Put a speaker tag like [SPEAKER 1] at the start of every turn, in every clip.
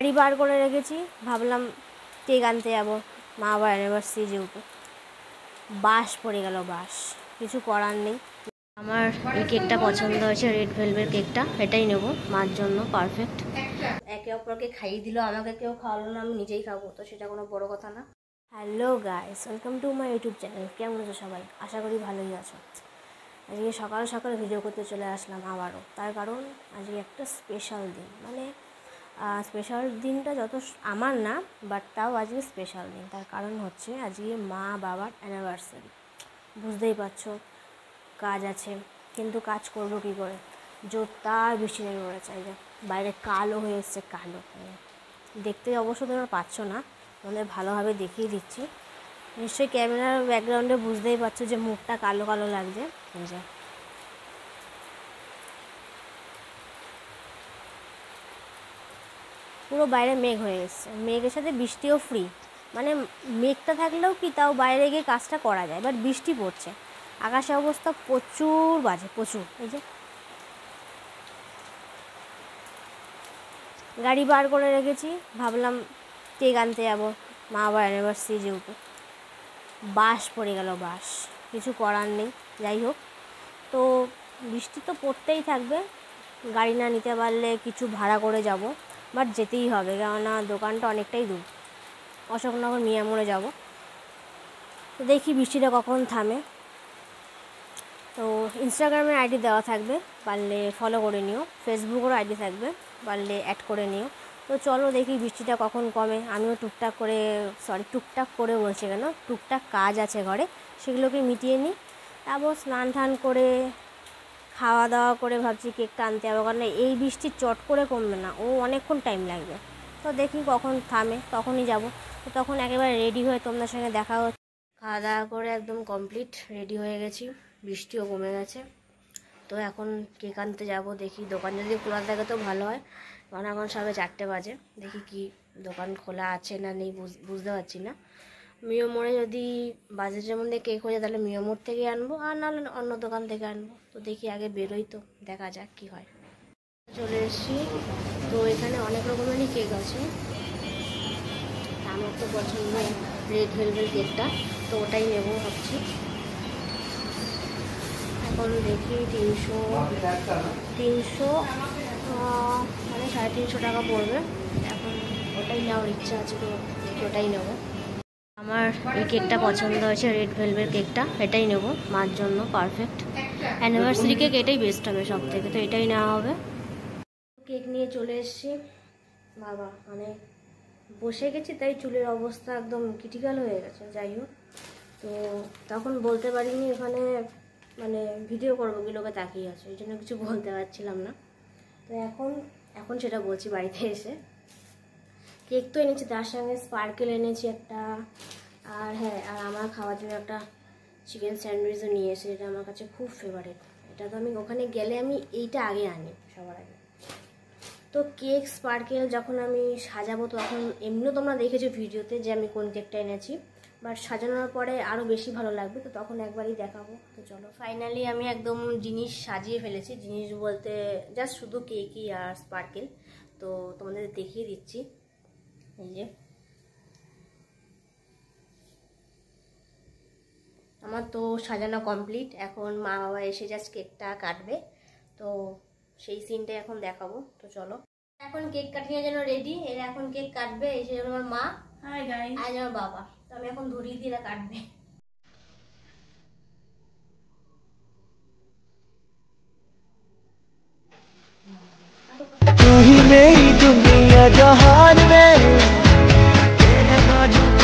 [SPEAKER 1] গাড়ি বার করে রেখেছি, ভাবলাম কেক আনতে যাবো, মা আবার অ্যানিভার্সারি যেহেতু। বাস পড়ে গেল, বাস, কিছু করার নেই। আমার এই কেকটা পছন্দ হয়েছে, রেড ভেলভেট কেকটা, এটাই নেব মার জন্য, পারফেক্ট। একে অপরকে খাইয়ে দিল, আমাকে কেউ খাওয়ালো না, আমি নিজেই খাবো, তো সেটা কোনো বড় কথা না। Hello guys, welcome to my YouTube channel. কেমন আছো সবাই? আশা করি ভালোই আছো। আজকে সকাল সকাল ভিডিও করতে চলে আসলাম আবারও, তার কারণ আজকে একটা স্পেশাল দিন। মানে স্পেশাল দিনটা যত আমার না, বাট তাও আজকে স্পেশাল দিন। তার কারণ হচ্ছে আজকে মা বাবার অ্যানিভার্সারি। বুঝতেই পারছো, কাজ আছে, কিন্তু কাজ করবো কী করে? জোরদার বৃষ্টি নেমে পড়েছে, এই যে বাইরে কালো হয়ে এসছে, কালো। দেখতে অবশ্য তোমরা পাচ্ছ না, তোমাদের ভালোভাবে দেখিয়ে দিচ্ছি। নিশ্চয়ই ক্যামেরার ব্যাকগ্রাউন্ডে বুঝতেই পারছো যে মুখটা কালো কালো লাগছে। এই যে পুরো বাইরে মেঘ হয়ে এসছে, মেঘের সাথে বৃষ্টিও ফ্রি। মানে মেঘটা থাকলেও কি তাও বাইরে গিয়ে কাজটা করা যায়, বাট বৃষ্টি পড়ছে। আকাশের অবস্থা প্রচুর বাজে, প্রচুর। এই যে গাড়ি বার করে রেখেছি, ভাবলাম কেক আনতে যাবো, মা আবার অ্যানিভার্সারি যেহেতু। বাস পড়ে গেল, বাস, কিছু করার নেই। যাই হোক, তো বৃষ্টি তো পড়তেই থাকবে, গাড়ি না নিতে পারলে কিছু ভাড়া করে যাব, বাট যেতেই হবে, কেননা দোকানটা অনেকটাই দূর। অশোকনগর মিয়ামোড়ে যাব, তো দেখি বৃষ্টিটা কখন থামে। তো ইনস্টাগ্রামের আইডি দেওয়া থাকবে, পারলে ফলো করে নিও। ফেসবুকেরও আইডি থাকবে, পারলে অ্যাড করে নিও। তো চলো দেখি বৃষ্টিটা কখন কমে, আমিও টুকটাক করে বলছি কেন, টুকটাক কাজ আছে ঘরে, সেগুলোকে মিটিয়ে নিই। তারপর স্নান টান করে খাওয়া দাওয়া করে ভাবছি কেকটা আনতে যাবো, কারণ এই বৃষ্টি চট করে কমবে না, ও অনেকক্ষণ টাইম লাগবে। তো দেখি কখন থামে, তখনই যাব। তো তখন একেবারে রেডি হয়ে তোমাদের সঙ্গে দেখা হচ্ছে। খাওয়া দাওয়া করে একদম কমপ্লিট রেডি হয়ে গেছি, বৃষ্টিও কমে গেছে। তো এখন কেক আনতে যাব, দেখি দোকান যদি খোলা থাকে তো ভালো হয়, কারণ এখন 4:30 বাজে। দেখি কি দোকান খোলা আছে না নেই বুঝতে পারছি না। মিয়ামোড়ে যদি বাজেটের মধ্যে কেক হয়ে যায় তাহলে মিয়ামোড় থেকে আনবো, আর নাহলে অন্য দোকান থেকে আনবো। তো দেখি আগে বেরোই, তো দেখা যাক কি হয়। চলে এসেছি, তো এখানে অনেক রকমেরই কেক আছে। আমার তো পছন্দ রেড ভেলভেট কেকটা, তো ওটাই নেবো ভাবছি। এখন দেখি 300 মানে 350 টাকা পড়বে। এখন ওটাই নেওয়ার ইচ্ছা আছে, তো দেখি ওটাই নেবো। আমার এই কেকটা পছন্দ হয়েছে, রেড ভেলভেট কেকটা, এটাই নেব মার জন্য, পারফেক্ট। অ্যানিভার্সারি কেক এটাই বেস্ট হবে সব থেকে, তো এটাই নেওয়া হবে। কেক নিয়ে চলে এসেছি, বাবা মানে বসে গেছি, তাই চুলের অবস্থা একদম ক্রিটিক্যাল হয়ে গেছে। যাই হোক, তো তখন বলতে পারিনি এখানে, মানে ভিডিও করবো কি লোকে তাকিয়ে আছে, এই জন্য কিছু বলতে পারছিলাম না। তো এখন সেটা বলছি বাড়িতে এসে। কেক তো এনেছি, তার সঙ্গে স্পার্কেল এনেছি একটা, আর হ্যাঁ, আর আমার খাওয়ার জন্য একটা চিকেন স্যান্ডউইচও নিয়ে এসে, এটা আমার কাছে খুব ফেভারিট। এটা তো আমি ওখানে গেলে আমি এইটা আগে আনি সবার আগে। তো কেক স্পার্কেল যখন আমি সাজাবো, তখন এমনিও তোমরা দেখেছো ভিডিওতে যে আমি কোন কেকটা এনেছি, বাট সাজানোর পরে আরও বেশি ভালো লাগবে, তো তখন একবারই দেখাবো। তো চলো, ফাইনালি আমি একদম জিনিস সাজিয়ে ফেলেছি, জিনিস বলতে জাস্ট শুধু কেকই আর স্পার্কেল। তো তোমাদের দেখিয়ে দিচ্ছি, এই যে আমার তো সাজানো কমপ্লিট। এখন মা বাবা এসে জাস্ট কেকটা কাটবে, তো সেই সিনটাই এখন দেখাবো। তো চলো, এখন কেক কাটিংয়ের জন্য রেডি। এরা এখন কেক কাটবে, এসে আমার মা, হাই গাইস, আর আমার বাবা। তো আমি এখন ধরিয়ে দিয়ে এরা কাটবে।
[SPEAKER 2] तू ही मेरी दुनिया जहान में तेरे मौजूद।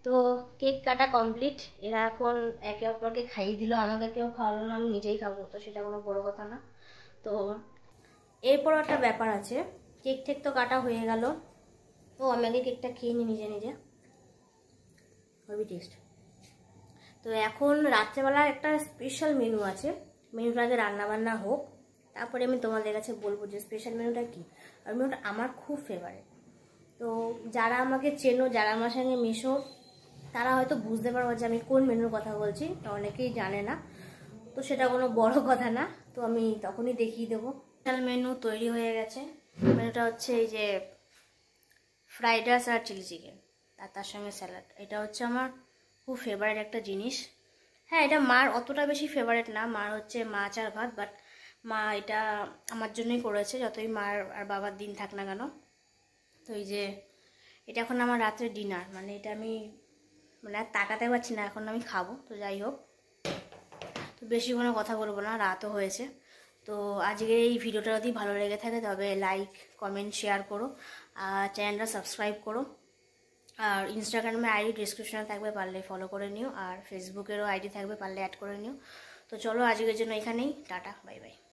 [SPEAKER 1] তো কেক কাটা কমপ্লিট, এরা এখন একে অপরকে খাইয়ে দিল, আমাকে কেউ খাওয়ালো না, আমি নিজেই খাবো, তো সেটা কোনো বড় কথা না। তো এরপর একটা ব্যাপার আছে, কেক ঠেক তো কাটা হয়ে গেল, তো আমি আগে কেকটা খেয়ে নিই নিজে নিজে, খুবই টেস্ট। তো এখন রাত্রেবেলার একটা স্পেশাল মেনু আছে, মেনুটা আগে রান্নাবান্না হোক, তারপরে আমি তোমাদের কাছে বলবো যে স্পেশাল মেনুটা কী। আর মেনুটা আমার খুব ফেভারিট। তো যারা আমাকে চেনো, যারা আমার সঙ্গে মেশো, তারা হয়তো বুঝতে পারবো যে আমি কোন মেনুর কথা বলছি। তো অনেকেই জানে না, তো সেটা কোনো বড় কথা না, তো আমি তখনই দেখিয়ে দেবো। স্পেশাল মেনু তৈরি হয়ে গেছে। মেনুটা হচ্ছে এই যে ফ্রাইড রাইস আর চিলি চিকেন, আর তার সঙ্গে স্যালাড। এটা হচ্ছে আমার খুব ফেভারিট একটা জিনিস। হ্যাঁ, এটা মার অতটা বেশি ফেভারিট না, মার হচ্ছে মাছ আর ভাত, বাট মা এটা আমার জন্যই করেছে, যতই মার আর বাবার দিন থাক না কেন। তো এই যে এটা এখন আমার রাত্রের ডিনার, মানে এটা আমি মানে আর তাকাতে পারছি না, এখন আমি খাবো। তো যাই হোক, তো বেশি কোনো কথা বলবো না, রাতও হয়েছে। তো আজকে এই ভিডিওটা যদি ভালো লেগে থাকে তবে লাইক, কমেন্ট, শেয়ার করো, আর চ্যানেলটা সাবস্ক্রাইব করো। আর ইনস্টাগ্রামে আইডি ডিসক্রিপশনে থাকবে, পারলে ফলো করে নিও। আর ফেসবুকেরও আইডি থাকবে, পারলে অ্যাড করে নিও। তো চলো আজকের জন্য এখানেই, টাটা, বাই বাই।